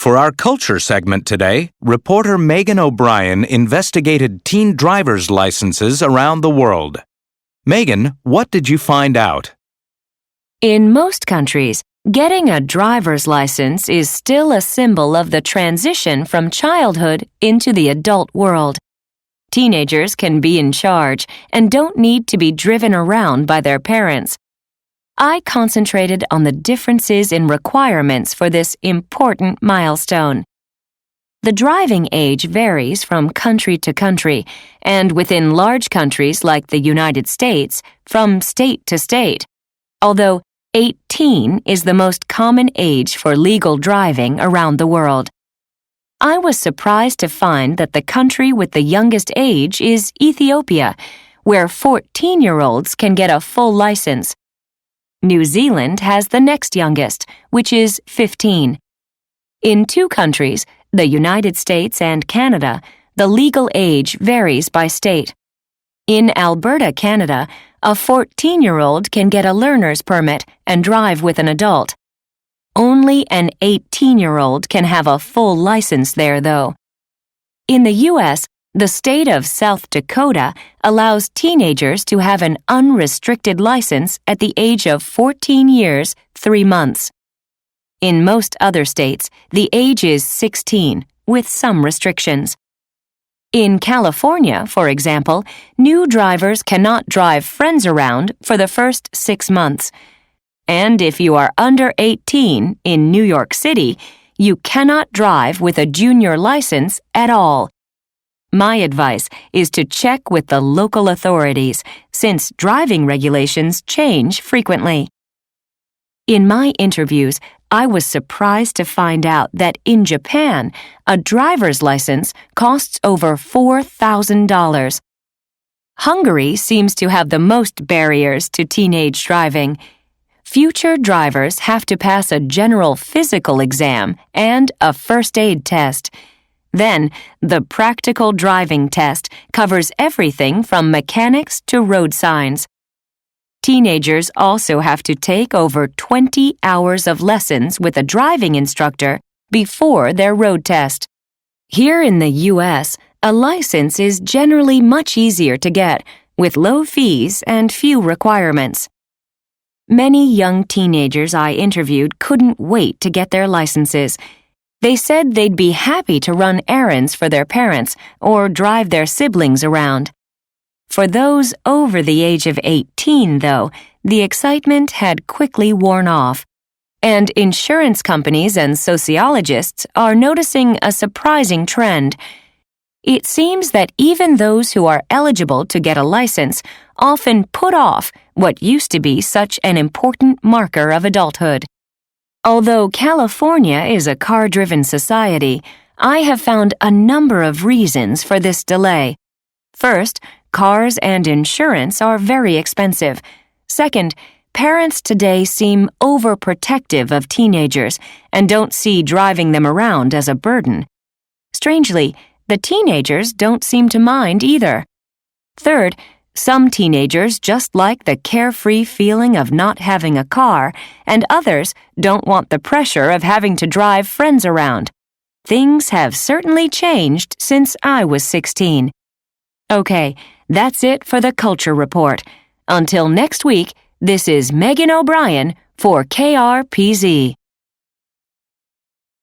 For our culture segment today, reporter Megan O'Brien investigated teen driver's licenses around the world. Megan, what did you find out? In most countries, getting a driver's license is still a symbol of the transition from childhood into the adult world. Teenagers can be in charge and don't need to be driven around by their parents. I concentrated on the differences in requirements for this important milestone. The driving age varies from country to country, and within large countries like the United States, from state to state, although 18 is the most common age for legal driving around the world. I was surprised to find that the country with the youngest age is Ethiopia, where 14-year-olds can get a full license. New Zealand has the next youngest, which is 15. In two countries, the United States and Canada, the legal age varies by state. In Alberta, Canada, a 14-year-old can get a learner's permit and drive with an adult. Only an 18-year-old can have a full license there, though. In the U.S., the state of South Dakota allows teenagers to have an unrestricted license at the age of 14 years, 3 months. In most other states, the age is 16, with some restrictions. In California, for example, new drivers cannot drive friends around for the first 6 months. And if you are under 18 in New York City, you cannot drive with a junior license at all. My advice is to check with the local authorities, since driving regulations change frequently. In my interviews, I was surprised to find out that in Japan, a driver's license costs over $4,000. Hungary seems to have the most barriers to teenage driving. Future drivers have to pass a general physical exam and a first aid test. Then, the practical driving test covers everything from mechanics to road signs. Teenagers also have to take over 20 hours of lessons with a driving instructor before their road test. Here in the U.S., a license is generally much easier to get, with low fees and few requirements. Many young teenagers I interviewed couldn't wait to get their licenses. They said they'd be happy to run errands for their parents or drive their siblings around. For those over the age of 18, though, the excitement had quickly worn off. And insurance companies and sociologists are noticing a surprising trend. It seems that even those who are eligible to get a license often put off what used to be such an important marker of adulthood. Although California is a car-driven society, I have found a number of reasons for this delay. First, cars and insurance are very expensive. Second, parents today seem overprotective of teenagers and don't see driving them around as a burden. Strangely, the teenagers don't seem to mind either. Third, some teenagers just like the carefree feeling of not having a car, and others don't want the pressure of having to drive friends around. Things have certainly changed since I was 16. Okay, that's it for the Culture Report. Until next week, this is Megan O'Brien for KRPZ.